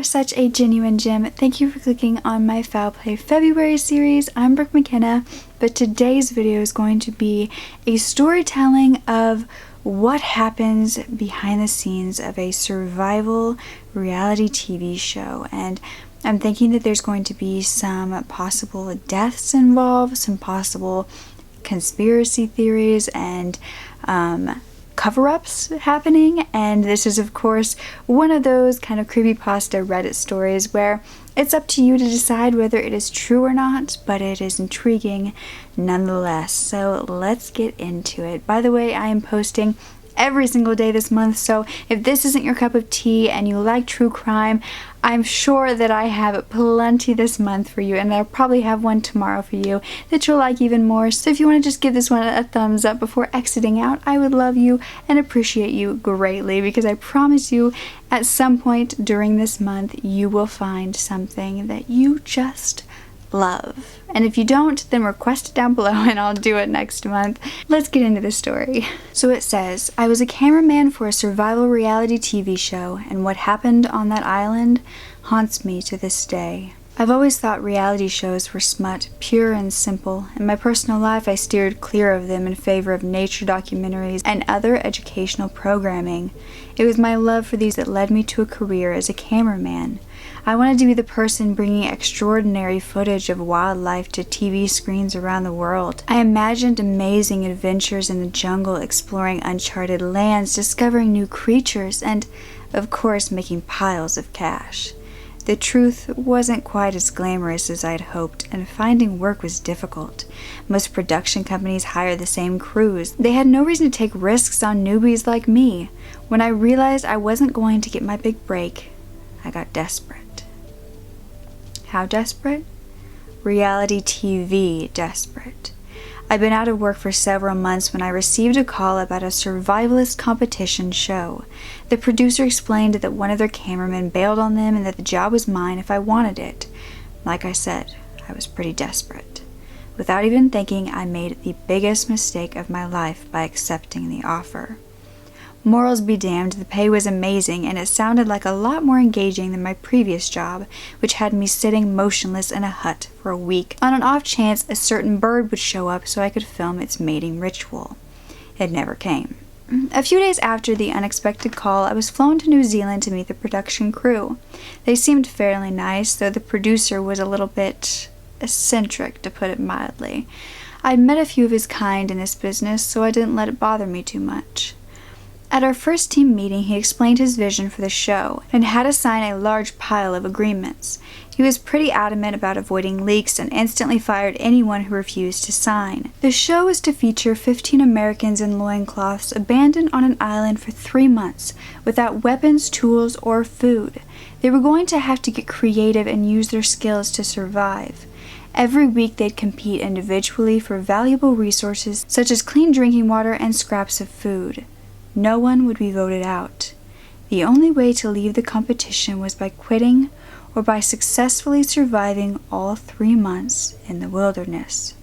such a genuine gem. Thank you for clicking on my Foul Play February series. I'm Brooke Makenna, but today's video is going to be a storytelling of what happens behind the scenes of a survival reality TV show. And I'm thinking that there's going to be some possible deaths involved, some possible conspiracy theories, and cover-ups happening, and this is of course one of those kind of creepypasta Reddit stories where it's up to you to decide whether it is true or not, but it is intriguing nonetheless. So let's get into it. By the way, I am posting every single day this month, so if this isn't your cup of tea and you like true crime, I'm sure that I have plenty this month for you, and I'll probably have one tomorrow for you that you'll like even more. So if you want to just give this one a thumbs up before exiting out, I would love you and appreciate you greatly, because I promise you at some point during this month you will find something that you just love. And if you don't, then request it down below and I'll do it next month. Let's get into the story. So it says, I was a cameraman for a survival reality TV show, and what happened on that island haunts me to this day. I've always thought reality shows were smut, pure and simple. In my personal life, I steered clear of them in favor of nature documentaries and other educational programming. It was my love for these that led me to a career as a cameraman. I wanted to be the person bringing extraordinary footage of wildlife to TV screens around the world. I imagined amazing adventures in the jungle, exploring uncharted lands, discovering new creatures, and, of course, making piles of cash. The truth wasn't quite as glamorous as I'd hoped, and finding work was difficult. Most production companies hire the same crews. They had no reason to take risks on newbies like me. When I realized I wasn't going to get my big break, I got desperate. How desperate? Reality TV desperate. I'd been out of work for several months when I received a call about a survivalist competition show. The producer explained that one of their cameramen bailed on them and that the job was mine if I wanted it. Like I said, I was pretty desperate. Without even thinking, I made the biggest mistake of my life by accepting the offer. Morals be damned, the pay was amazing, and it sounded like a lot more engaging than my previous job, which had me sitting motionless in a hut for a week on an off chance a certain bird would show up so I could film its mating ritual. It never came. A few days after the unexpected call, I was flown to New Zealand to meet the production crew. They seemed fairly nice, though the producer was a little bit eccentric, to put it mildly. I'd met a few of his kind in this business, so I didn't let it bother me too much. At our first team meeting, he explained his vision for the show and had us sign a large pile of agreements. He was pretty adamant about avoiding leaks and instantly fired anyone who refused to sign. The show was to feature 15 Americans in loincloths abandoned on an island for 3 months without weapons, tools, or food. They were going to have to get creative and use their skills to survive. Every week they'd compete individually for valuable resources such as clean drinking water and scraps of food. No one would be voted out. The only way to leave the competition was by quitting or by successfully surviving all 3 months in the wilderness.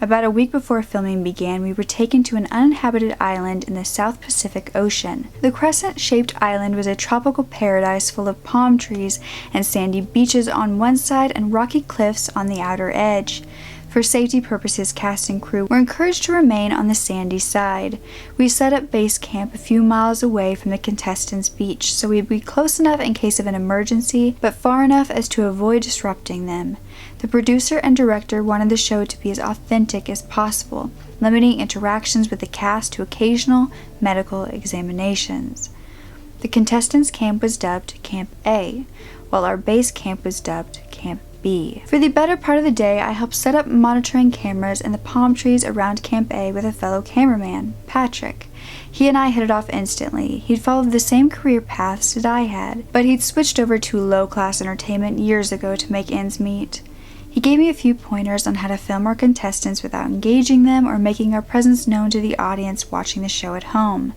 About a week before filming began, we were taken to an uninhabited island in the South Pacific Ocean. The crescent-shaped island was a tropical paradise full of palm trees and sandy beaches on one side and rocky cliffs on the outer edge. For safety purposes, cast and crew were encouraged to remain on the sandy side. We set up base camp a few miles away from the contestants' beach, so we'd be close enough in case of an emergency, but far enough as to avoid disrupting them. The producer and director wanted the show to be as authentic as possible, limiting interactions with the cast to occasional medical examinations. The contestants' camp was dubbed Camp A, while our base camp was dubbed Camp B. For the better part of the day, I helped set up monitoring cameras in the palm trees around Camp A with a fellow cameraman, Patrick. He and I hit it off instantly. He'd followed the same career paths that I had, but he'd switched over to low-class entertainment years ago to make ends meet. He gave me a few pointers on how to film our contestants without engaging them or making our presence known to the audience watching the show at home.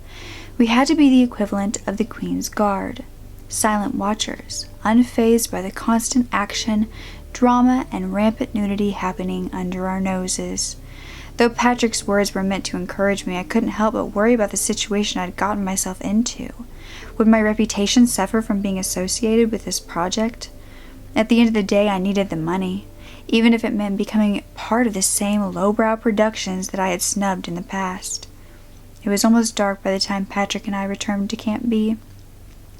We had to be the equivalent of the Queen's Guard. Silent watchers, unfazed by the constant action, drama, and rampant nudity happening under our noses. Though Patrick's words were meant to encourage me, I couldn't help but worry about the situation I'd gotten myself into. Would my reputation suffer from being associated with this project? At the end of the day, I needed the money, even if it meant becoming part of the same lowbrow productions that I had snubbed in the past. It was almost dark by the time Patrick and I returned to Camp B.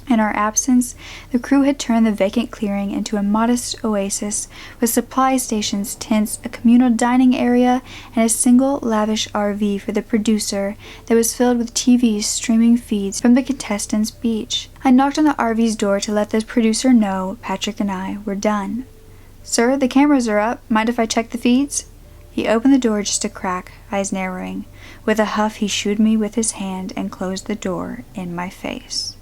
In our absence, the crew had turned the vacant clearing into a modest oasis with supply stations, tents, a communal dining area, and a single lavish RV for the producer that was filled with TV's streaming feeds from the contestants' beach. I knocked on the RV's door to let the producer know Patrick and I were done. "Sir, the cameras are up. Mind if I check the feeds?" He opened the door just a crack, eyes narrowing. With a huff, he shooed me with his hand and closed the door in my face.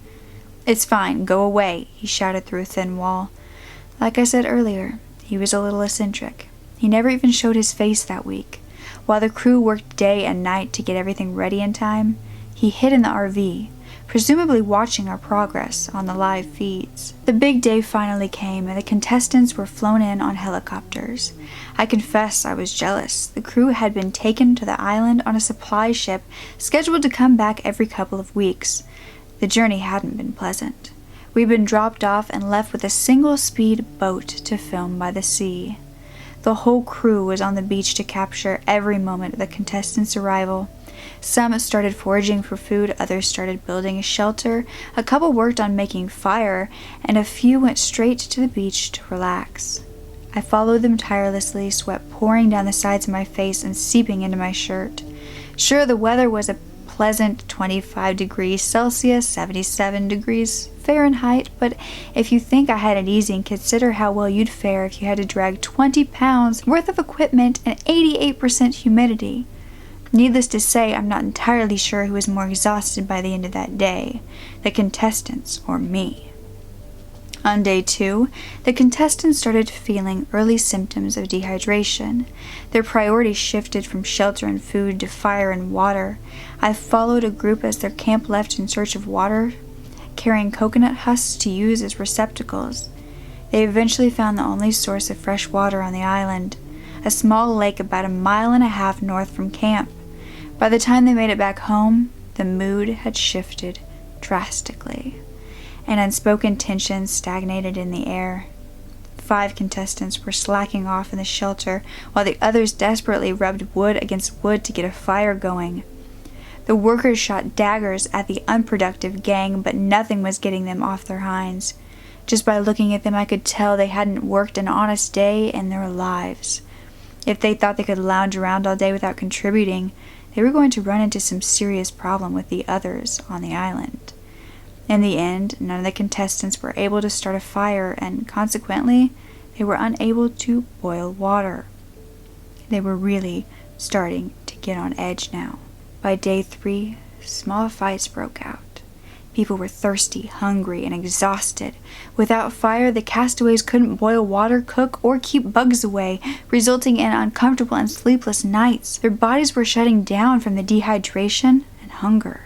"It's fine. Go away," he shouted through a thin wall. Like I said earlier, he was a little eccentric. He never even showed his face that week. While the crew worked day and night to get everything ready in time, he hid in the RV, presumably watching our progress on the live feeds. The big day finally came, and the contestants were flown in on helicopters. I confess I was jealous. The crew had been taken to the island on a supply ship scheduled to come back every couple of weeks. The journey hadn't been pleasant. We'd been dropped off and left with a single-speed boat to film by the sea. The whole crew was on the beach to capture every moment of the contestants' arrival. Some started foraging for food, others started building a shelter, a couple worked on making fire, and a few went straight to the beach to relax. I followed them tirelessly, sweat pouring down the sides of my face and seeping into my shirt. Sure, the weather was a pleasant 25 degrees Celsius, 77 degrees Fahrenheit, but if you think I had it easy, consider how well you'd fare if you had to drag 20 pounds worth of equipment and 88% humidity. Needless to say, I'm not entirely sure who was more exhausted by the end of that day, the contestants or me. On day 2, the contestants started feeling early symptoms of dehydration. Their priorities shifted from shelter and food to fire and water. I followed a group as their camp left in search of water, carrying coconut husks to use as receptacles. They eventually found the only source of fresh water on the island, a small lake about 1.5 miles north from camp. By the time they made it back home, the mood had shifted drastically. An unspoken tension stagnated in the air. 5 contestants were slacking off in the shelter, while the others desperately rubbed wood against wood to get a fire going. The workers shot daggers at the unproductive gang, but nothing was getting them off their hinds. Just by looking at them, I could tell they hadn't worked an honest day in their lives. If they thought they could lounge around all day without contributing, they were going to run into some serious problem with the others on the island. In the end, none of the contestants were able to start a fire, and consequently, they were unable to boil water. They were really starting to get on edge now. By day 3, small fights broke out. People were thirsty, hungry, and exhausted. Without fire, the castaways couldn't boil water, cook, or keep bugs away, resulting in uncomfortable and sleepless nights. Their bodies were shutting down from the dehydration and hunger.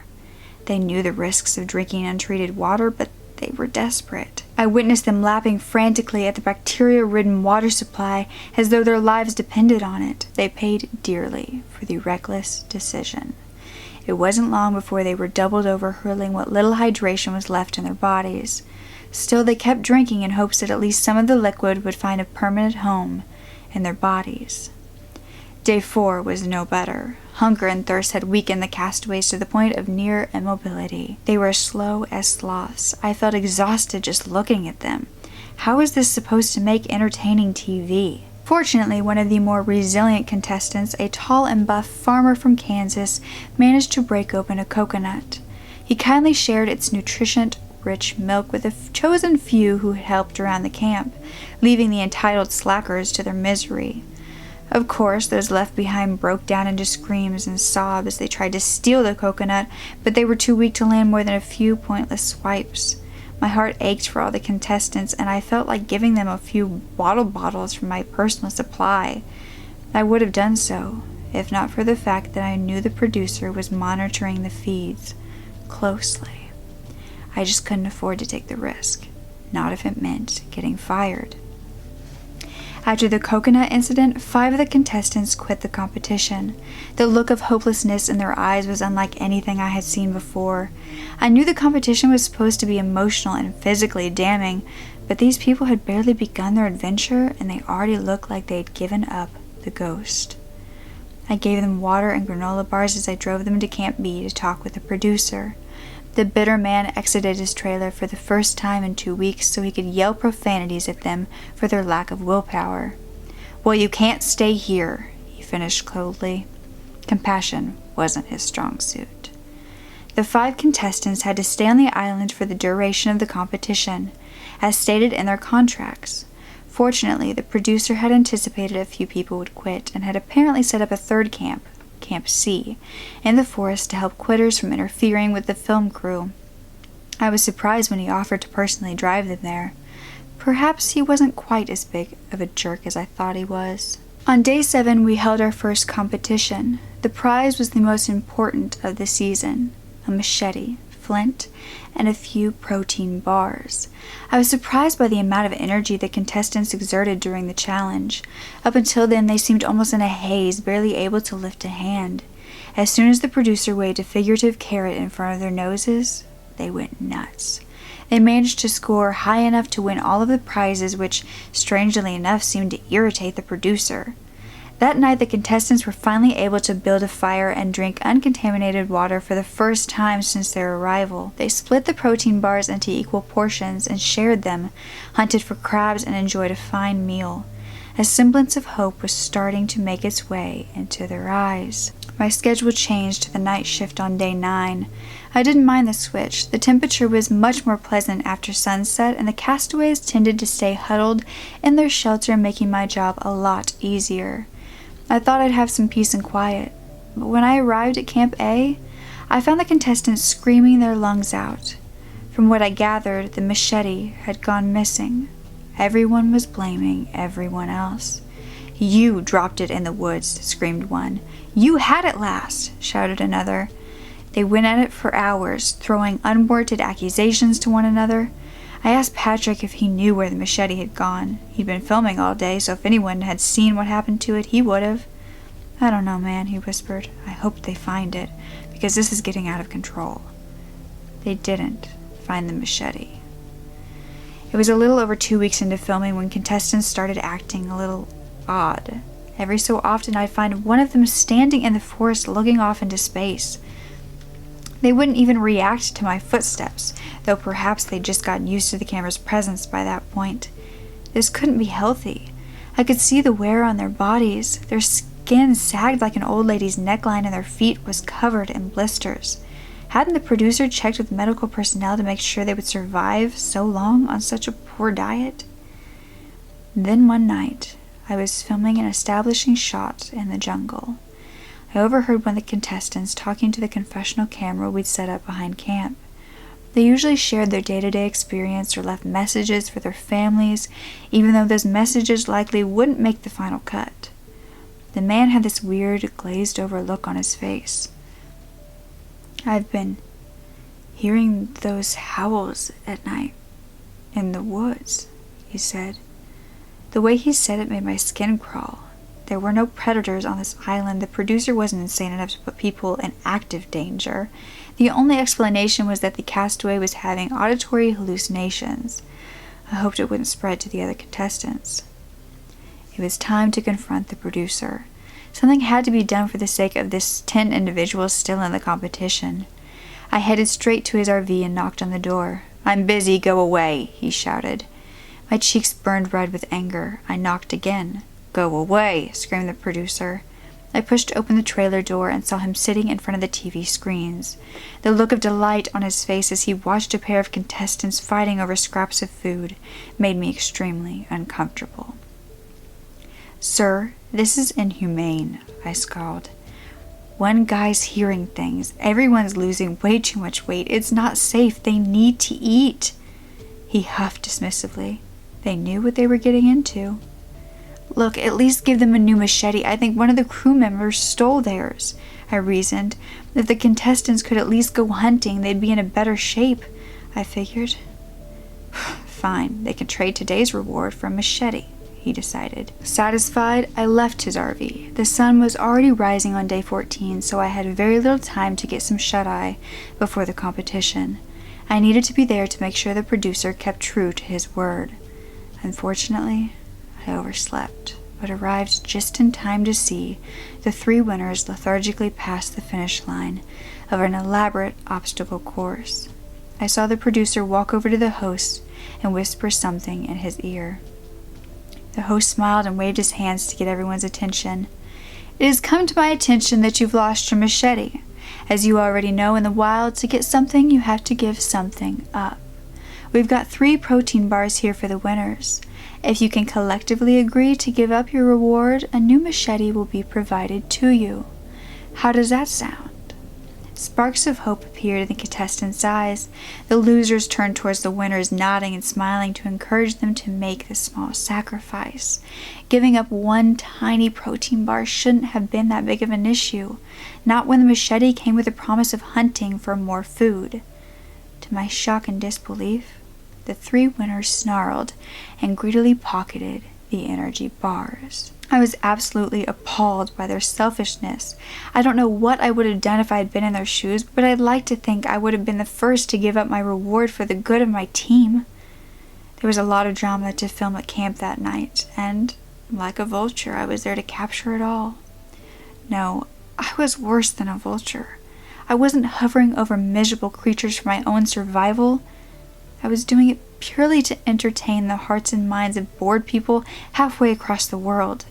They knew the risks of drinking untreated water, but they were desperate. I witnessed them lapping frantically at the bacteria-ridden water supply as though their lives depended on it. They paid dearly for the reckless decision. It wasn't long before they were doubled over, hurling what little hydration was left in their bodies. Still, they kept drinking in hopes that at least some of the liquid would find a permanent home in their bodies. Day 4 was no better. Hunger and thirst had weakened the castaways to the point of near immobility. They were as slow as sloths. I felt exhausted just looking at them. How was this supposed to make entertaining TV? Fortunately, one of the more resilient contestants, a tall and buff farmer from Kansas, managed to break open a coconut. He kindly shared its nutrition-rich milk with a chosen few who had helped around the camp, leaving the entitled slackers to their misery. Of course, those left behind broke down into screams and sobs as they tried to steal the coconut, but they were too weak to land more than a few pointless swipes. My heart ached for all the contestants, and I felt like giving them a few water bottles from my personal supply. I would have done so, if not for the fact that I knew the producer was monitoring the feeds closely. I just couldn't afford to take the risk, not if it meant getting fired. After the coconut incident, 5 of the contestants quit the competition. The look of hopelessness in their eyes was unlike anything I had seen before. I knew the competition was supposed to be emotional and physically damning, but these people had barely begun their adventure and they already looked like they had given up the ghost. I gave them water and granola bars as I drove them to Camp B to talk with the producer. The bitter man exited his trailer for the first time in 2 weeks so he could yell profanities at them for their lack of willpower. "Well, you can't stay here," he finished coldly. Compassion wasn't his strong suit. The 5 contestants had to stay on the island for the duration of the competition, as stated in their contracts. Fortunately, the producer had anticipated a few people would quit and had apparently set up a third camp, Camp C, in the forest to help quitters from interfering with the film crew. I was surprised when he offered to personally drive them there. Perhaps he wasn't quite as big of a jerk as I thought he was. On day 7, we held our first competition. The prize was the most important of the season: a machete, flint, and a few protein bars. I was surprised by the amount of energy the contestants exerted during the challenge. Up until then, they seemed almost in a haze, barely able to lift a hand. As soon as the producer waved a figurative carrot in front of their noses, they went nuts. They managed to score high enough to win all of the prizes, which, strangely enough, seemed to irritate the producer. That night, the contestants were finally able to build a fire and drink uncontaminated water for the first time since their arrival. They split the protein bars into equal portions and shared them, hunted for crabs, and enjoyed a fine meal. A semblance of hope was starting to make its way into their eyes. My schedule changed to the night shift on day 9. I didn't mind the switch. The temperature was much more pleasant after sunset, and the castaways tended to stay huddled in their shelter, making my job a lot easier. I thought I'd have some peace and quiet, but when I arrived at Camp A, I found the contestants screaming their lungs out. From what I gathered, the machete had gone missing. Everyone was blaming everyone else. "You dropped it in the woods," screamed one. "You had it last," shouted another. They went at it for hours, throwing unwarranted accusations to one another. I asked Patrick if he knew where the machete had gone. He'd been filming all day, so if anyone had seen what happened to it, he would have. "I don't know, man," he whispered. "I hope they find it, because this is getting out of control." They didn't find the machete. It was a little over 2 weeks into filming when contestants started acting a little odd. Every so often I'd find one of them standing in the forest looking off into space. They wouldn't even react to my footsteps, though perhaps they'd just gotten used to the camera's presence by that point. This couldn't be healthy. I could see the wear on their bodies. Their skin sagged like an old lady's neckline and their feet was covered in blisters. Hadn't the producer checked with medical personnel to make sure they would survive so long on such a poor diet? Then one night, I was filming an establishing shot in the jungle. I overheard one of the contestants talking to the confessional camera we'd set up behind camp. They usually shared their day-to-day experience or left messages for their families, even though those messages likely wouldn't make the final cut. The man had this weird, glazed-over look on his face. "I've been hearing those howls at night in the woods," he said. The way he said it made my skin crawl. There were no predators on this island. The producer wasn't insane enough to put people in active danger. The only explanation was that the castaway was having auditory hallucinations. I hoped it wouldn't spread to the other contestants. It was time to confront the producer. Something had to be done for the sake of this 10 individuals still in the competition. I headed straight to his RV and knocked on the door. "I'm busy, go away," he shouted. My cheeks burned red with anger. I knocked again. "Go away," screamed the producer. I pushed open the trailer door and saw him sitting in front of the TV screens. The look of delight on his face as he watched a pair of contestants fighting over scraps of food made me extremely uncomfortable. "Sir, this is inhumane," I scowled. "One guy's hearing things. Everyone's losing way too much weight. It's not safe. They need to eat." He huffed dismissively. They knew what they were getting into. "Look, at least give them a new machete. I think one of the crew members stole theirs," I reasoned. "If the contestants could at least go hunting, they'd be in a better shape," I figured. "Fine, they can trade today's reward for a machete," he decided. Satisfied, I left his RV. The sun was already rising on day 14, so I had very little time to get some shut-eye before the competition. I needed to be there to make sure the producer kept true to his word. Unfortunately, I overslept, but arrived just in time to see the 3 winners lethargically pass the finish line of an elaborate obstacle course. I saw the producer walk over to the host and whisper something in his ear. The host smiled and waved his hands to get everyone's attention. It has come to my attention that you've lost your machete. As you already know, in the wild, to get something, you have to give something up. We've got 3 protein bars here for the winners. If you can collectively agree to give up your reward, a new machete will be provided to you. How does that sound? Sparks of hope appeared in the contestants' eyes. The losers turned towards the winners, nodding and smiling to encourage them to make the small sacrifice. Giving up 1 tiny protein bar shouldn't have been that big of an issue, not when the machete came with the promise of hunting for more food. To my shock and disbelief, the 3 winners snarled and greedily pocketed the energy bars. I was absolutely appalled by their selfishness. I don't know what I would have done if I had been in their shoes, but I'd like to think I would have been the first to give up my reward for the good of my team. There was a lot of drama to film at camp that night, and, like a vulture, I was there to capture it all. No, I was worse than a vulture. I wasn't hovering over miserable creatures for my own survival. I was doing it purely to entertain the hearts and minds of bored people halfway across the world.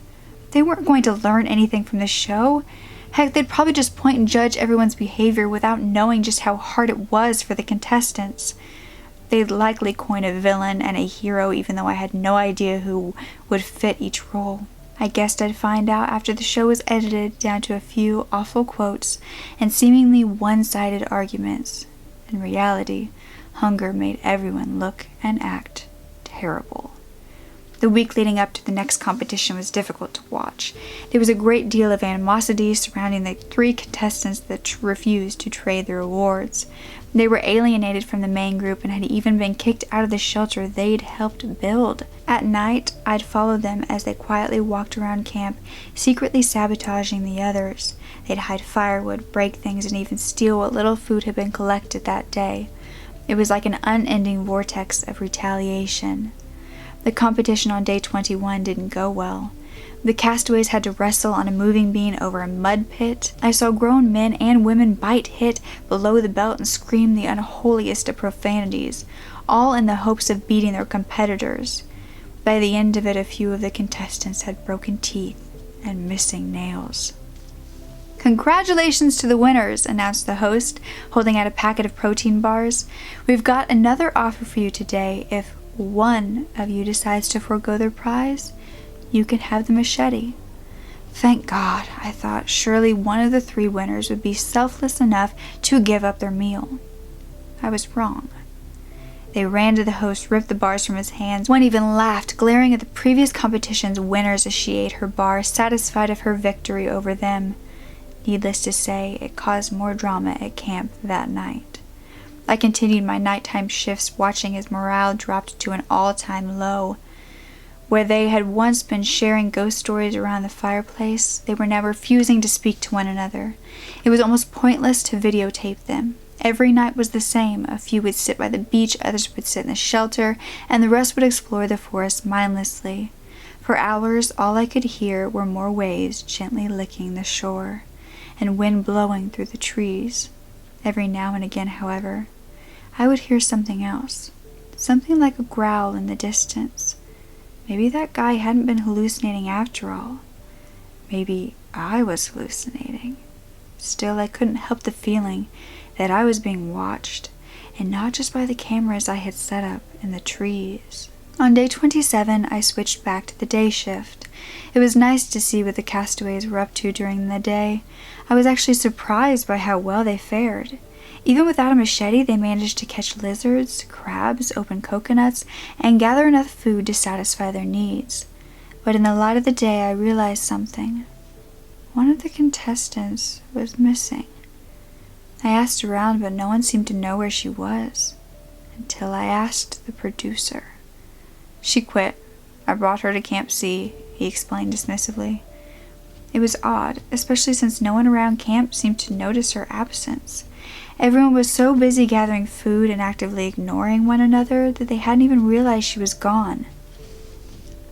They weren't going to learn anything from the show. Heck, they'd probably just point and judge everyone's behavior without knowing just how hard it was for the contestants. They'd likely coin a villain and a hero, even though I had no idea who would fit each role. I guessed I'd find out after the show was edited down to a few awful quotes and seemingly one-sided arguments. In reality, hunger made everyone look and act terrible. The week leading up to the next competition was difficult to watch. There was a great deal of animosity surrounding the 3 contestants that refused to trade their awards. They were alienated from the main group and had even been kicked out of the shelter they'd helped build. At night, I'd follow them as they quietly walked around camp, secretly sabotaging the others. They'd hide firewood, break things, and even steal what little food had been collected that day. It was like an unending vortex of retaliation. The competition on day 21 didn't go well. The castaways had to wrestle on a moving beam over a mud pit. I saw grown men and women bite hit below the belt and scream the unholiest of profanities, all in the hopes of beating their competitors. By the end of it, a few of the contestants had broken teeth and missing nails. "Congratulations to the winners," announced the host, holding out a packet of protein bars. "We've got another offer for you today. If one of you decides to forego their prize, you can have the machete." Thank God, I thought. Surely one of the 3 winners would be selfless enough to give up their meal. I was wrong. They ran to the host, ripped the bars from his hands. One even laughed, glaring at the previous competition's winners as she ate her bar, satisfied of her victory over them. Needless to say, it caused more drama at camp that night. I continued my nighttime shifts, watching as morale dropped to an all-time low. Where they had once been sharing ghost stories around the fireplace, they were now refusing to speak to one another. It was almost pointless to videotape them. Every night was the same. A few would sit by the beach, others would sit in the shelter, and the rest would explore the forest mindlessly. For hours, all I could hear were more waves gently licking the shore, and wind blowing through the trees. Every now and again, however, I would hear something else, something like a growl in the distance. Maybe that guy hadn't been hallucinating after all. Maybe I was hallucinating. Still, I couldn't help the feeling that I was being watched, and not just by the cameras I had set up in the trees. On day 27, I switched back to the day shift. It was nice to see what the castaways were up to during the day. I was actually surprised by how well they fared. Even without a machete, they managed to catch lizards, crabs, open coconuts, and gather enough food to satisfy their needs. But in the light of the day, I realized something. One of the contestants was missing. I asked around, but no one seemed to know where she was, until I asked the producer. She quit. I brought her to Camp C, he explained dismissively. It was odd, especially since no one around camp seemed to notice her absence. Everyone was so busy gathering food and actively ignoring one another that they hadn't even realized she was gone.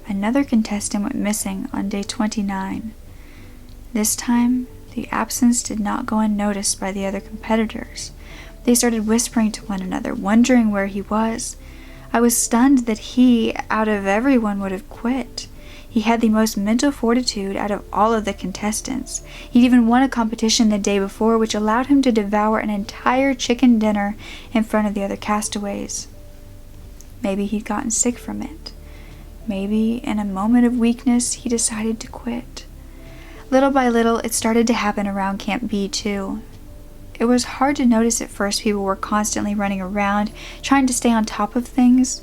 Another contestant went missing on day 29. This time, the absence did not go unnoticed by the other competitors. They started whispering to one another, wondering where he was. I was stunned that he, out of everyone, would have quit. He had the most mental fortitude out of all of the contestants. He'd even won a competition the day before, which allowed him to devour an entire chicken dinner in front of the other castaways. Maybe he'd gotten sick from it. Maybe, in a moment of weakness, he decided to quit. Little by little, it started to happen around Camp B, too. It was hard to notice at first. People were constantly running around, trying to stay on top of things.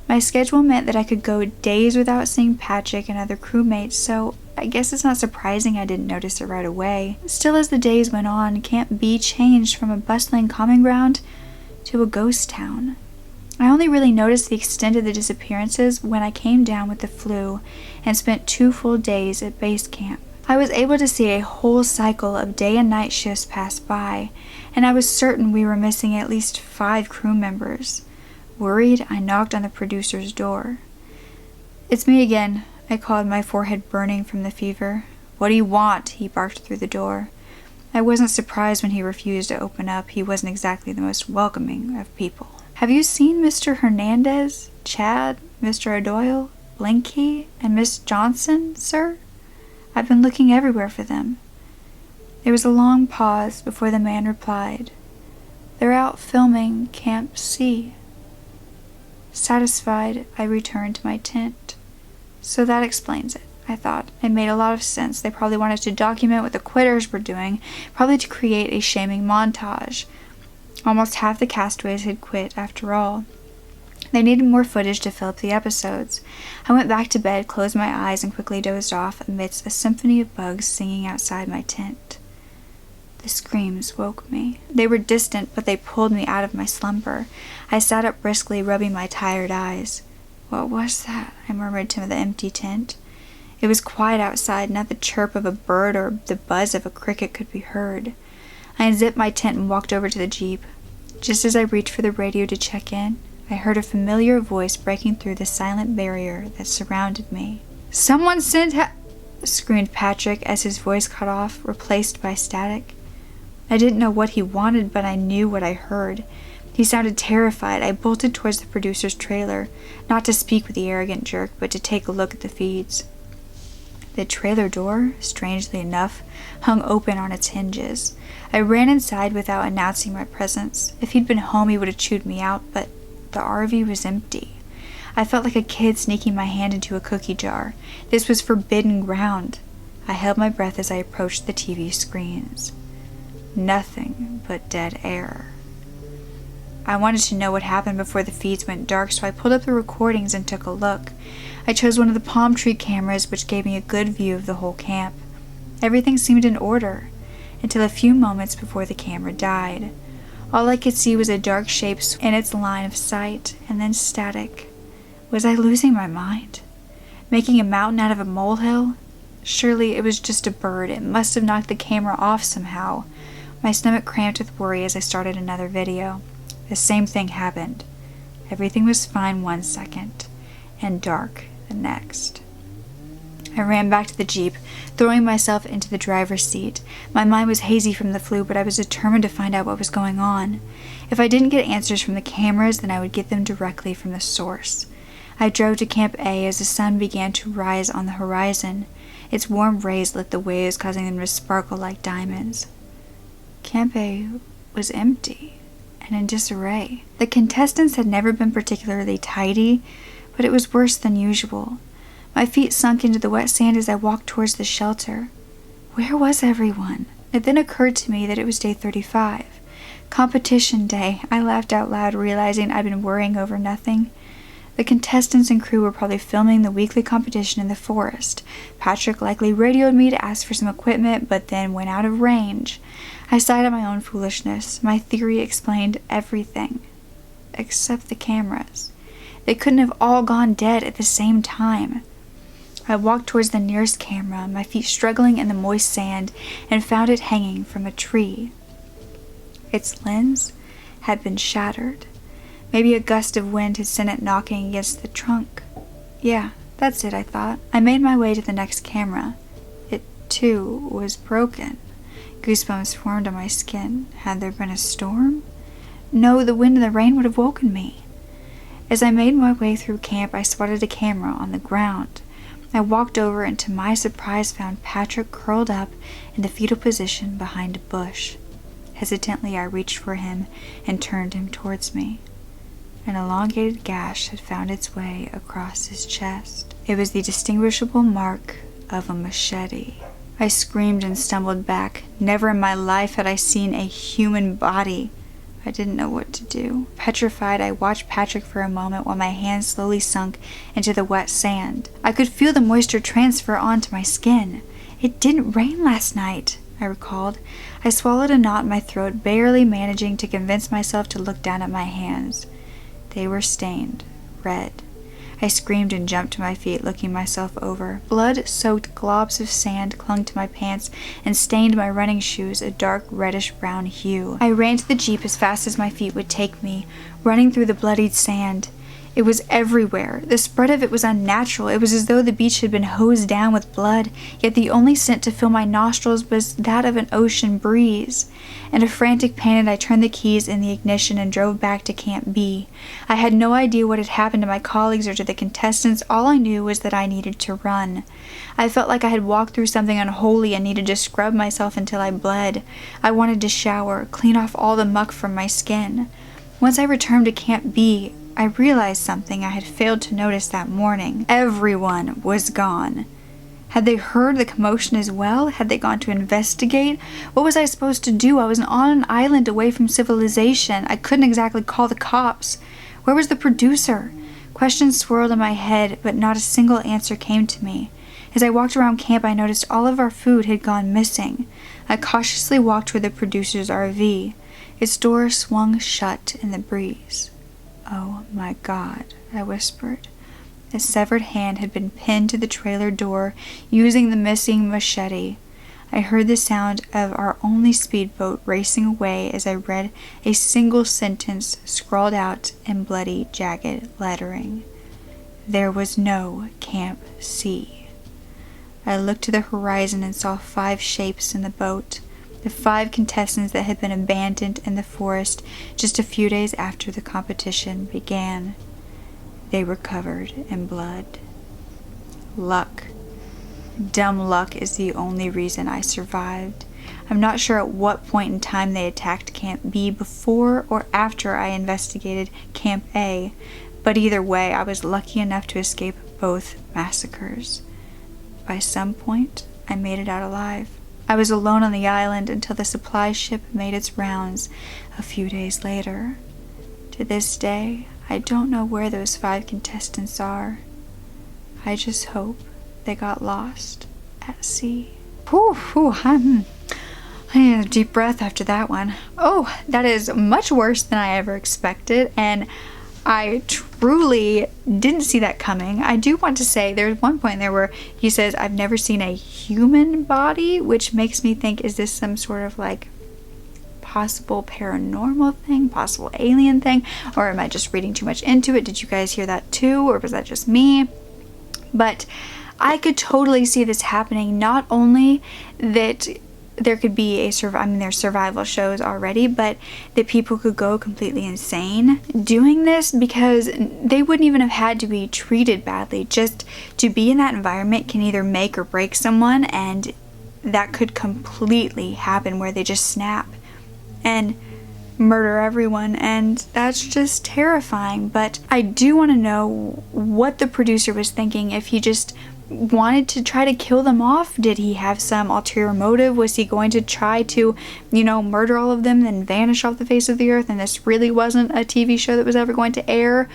My schedule meant that I could go days without seeing Patrick and other crewmates, so I guess it's not surprising I didn't notice it right away. Still, as the days went on, Camp B changed from a bustling common ground to a ghost town. I only really noticed the extent of the disappearances when I came down with the flu and spent 2 full days at base camp. I was able to see a whole cycle of day and night shifts pass by, and I was certain we were missing at least 5 crew members. Worried, I knocked on the producer's door. "It's me again," I called, my forehead burning from the fever. "What do you want?" he barked through the door. I wasn't surprised when he refused to open up. He wasn't exactly the most welcoming of people. "Have you seen Mr. Hernandez, Chad, Mr. O'Doyle, Blinky, and Miss Johnson, sir? I've been looking everywhere for them." There was a long pause before the man replied, "They're out filming Camp C." Satisfied, I returned to my tent. So that explains it, I thought. It made a lot of sense. They probably wanted to document what the quitters were doing, probably to create a shaming montage. Almost half the castaways had quit after all. They needed more footage to fill up the episodes. I went back to bed, closed my eyes, and quickly dozed off amidst a symphony of bugs singing outside my tent. The screams woke me. They were distant, but they pulled me out of my slumber. I sat up briskly, rubbing my tired eyes. "What was that?" I murmured to the empty tent. It was quiet outside. Not the chirp of a bird or the buzz of a cricket could be heard. I unzipped my tent and walked over to the Jeep. Just as I reached for the radio to check in, I heard a familiar voice breaking through the silent barrier that surrounded me. "Someone sent screamed Patrick as his voice cut off, replaced by static. I didn't know what he wanted, but I knew what I heard. He sounded terrified. I bolted towards the producer's trailer, not to speak with the arrogant jerk, but to take a look at the feeds. The trailer door, strangely enough, hung open on its hinges. I ran inside without announcing my presence. If he'd been home, he would have chewed me out, but the RV was empty. I felt like a kid sneaking my hand into a cookie jar. This was forbidden ground. I held my breath as I approached the TV screens. Nothing but dead air. I wanted to know what happened before the feeds went dark, so I pulled up the recordings and took a look. I chose one of the palm tree cameras, which gave me a good view of the whole camp. Everything seemed in order, until a few moments before the camera died. All I could see was a dark shape in its line of sight, and then static. Was I losing my mind? Making a mountain out of a molehill? Surely it was just a bird. It must have knocked the camera off somehow. My stomach cramped with worry as I started another video. The same thing happened. Everything was fine 1 second, and dark the next. I ran back to the Jeep, throwing myself into the driver's seat. My mind was hazy from the flu, but I was determined to find out what was going on. If I didn't get answers from the cameras, then I would get them directly from the source. I drove to Camp A as the sun began to rise on the horizon. Its warm rays lit the waves, causing them to sparkle like diamonds. Camp A was empty and in disarray. The contestants had never been particularly tidy, but it was worse than usual. My feet sunk into the wet sand as I walked towards the shelter. Where was everyone? It then occurred to me that it was day 35. Competition day. I laughed out loud, realizing I'd been worrying over nothing. The contestants and crew were probably filming the weekly competition in the forest. Patrick likely radioed me to ask for some equipment, but then went out of range. I sighed at my own foolishness. My theory explained everything. Except the cameras. They couldn't have all gone dead at the same time. I walked towards the nearest camera, my feet struggling in the moist sand, and found it hanging from a tree. Its lens had been shattered. Maybe a gust of wind had sent it knocking against the trunk. Yeah, that's it, I thought. I made my way to the next camera. It, too, was broken. Goosebumps formed on my skin. Had there been a storm? No, the wind and the rain would have woken me. As I made my way through camp, I spotted a camera on the ground. I walked over and to my surprise found Patrick curled up in the fetal position behind a bush. Hesitantly, I reached for him and turned him towards me. An elongated gash had found its way across his chest. It was the distinguishable mark of a machete. I screamed and stumbled back. Never in my life had I seen a human body. I didn't know what to do. Petrified, I watched Patrick for a moment while my hands slowly sunk into the wet sand. I could feel the moisture transfer onto my skin. It didn't rain last night, I recalled. I swallowed a knot in my throat, barely managing to convince myself to look down at my hands. They were stained red. I screamed and jumped to my feet, looking myself over. Blood-soaked globs of sand clung to my pants and stained my running shoes a dark reddish-brown hue. I ran to the Jeep as fast as my feet would take me, running through the bloodied sand. It was everywhere. The spread of it was unnatural. It was as though the beach had been hosed down with blood, yet the only scent to fill my nostrils was that of an ocean breeze. In a frantic panic, I turned the keys in the ignition and drove back to Camp B. I had no idea what had happened to my colleagues or to the contestants. All I knew was that I needed to run. I felt like I had walked through something unholy and needed to scrub myself until I bled. I wanted to shower, clean off all the muck from my skin. Once I returned to Camp B, I realized something I had failed to notice that morning. Everyone was gone. Had they heard the commotion as well? Had they gone to investigate? What was I supposed to do? I was on an island away from civilization. I couldn't exactly call the cops. Where was the producer? Questions swirled in my head, but not a single answer came to me. As I walked around camp, I noticed all of our food had gone missing. I cautiously walked toward the producer's RV. Its door swung shut in the breeze. "Oh my God," I whispered. A severed hand had been pinned to the trailer door using the missing machete. I heard the sound of our only speedboat racing away as I read a single sentence scrawled out in bloody, jagged lettering. There was no Camp C. I looked to the horizon and saw 5 shapes in the boat. The 5 contestants that had been abandoned in the forest just a few days after the competition began. They were covered in blood. Luck. Dumb luck is the only reason I survived. I'm not sure at what point in time they attacked Camp B, before or after I investigated Camp A, but either way, I was lucky enough to escape both massacres. By some point, I made it out alive. I was alone on the island until the supply ship made its rounds a few days later. To this day, I don't know where those 5 contestants are. I just hope they got lost at sea. I need a deep breath after that one. Oh, that is much worse than I ever expected, and I truly didn't see that coming. I do want to say there's one point there where he says, "I've never seen a human body," which makes me think, is this some sort of like possible paranormal thing, possible alien thing, or am I just reading too much into it? Did you guys hear that too, or was that just me? But I could totally see this happening. Not only that there could be there's survival shows already, but that people could go completely insane doing this, because they wouldn't even have had to be treated badly. Just to be in that environment can either make or break someone, and that could completely happen where they just snap and murder everyone, and that's just terrifying. But I do want to know what the producer was thinking. If he just wanted to try to kill them off, did he have some ulterior motive? Was he going to try to, murder all of them, then vanish off the face of the earth, and this really wasn't a TV show that was ever going to air?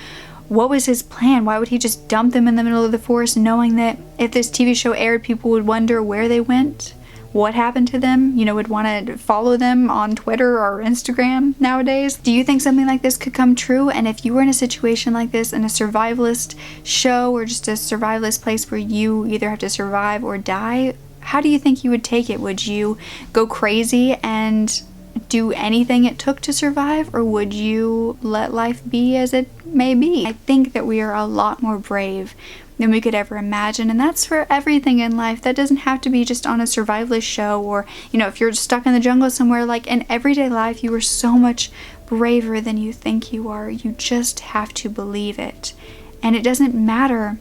What was his plan? Why would he just dump them in the middle of the forest, knowing that if this TV show aired, people would wonder where they went? what happened to them, you know, would want to follow them on Twitter or Instagram nowadays. Do you think something like this could come true? And if you were in a situation like this, in a survivalist show or just a survivalist place where you either have to survive or die, how do you think you would take it? Would you go crazy and do anything it took to survive, or would you let life be as it may be? I think that we are a lot more brave than we could ever imagine, and that's for everything in life. That doesn't have to be just on a survivalist show, or, you know, if you're stuck in the jungle somewhere. Like in everyday life, you are so much braver than you think you are. You just have to believe it. And it doesn't matter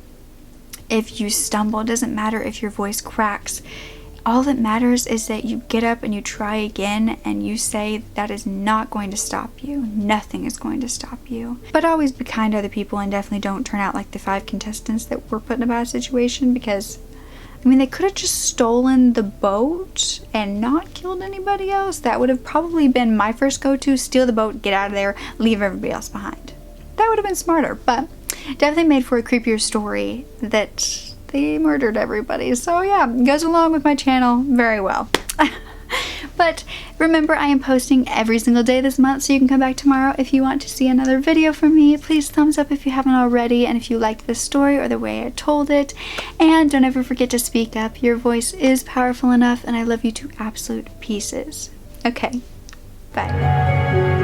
if you stumble, it doesn't matter if your voice cracks. All that matters is that you get up and you try again, and you say that is not going to stop you. Nothing is going to stop you. But always be kind to other people, and definitely don't turn out like the 5 contestants that were put in a bad situation, because, I mean, they could have just stolen the boat and not killed anybody else. That would have probably been my first go-to. Steal the boat, get out of there, leave everybody else behind. That would have been smarter, but definitely made for a creepier story that they murdered everybody. So yeah, goes along with my channel very well. But remember, I am posting every single day this month, so you can come back tomorrow if you want to see another video from me. Please thumbs up if you haven't already, and if you liked this story or the way I told it. And don't ever forget to speak up. Your voice is powerful enough, and I love you to absolute pieces. Okay, bye.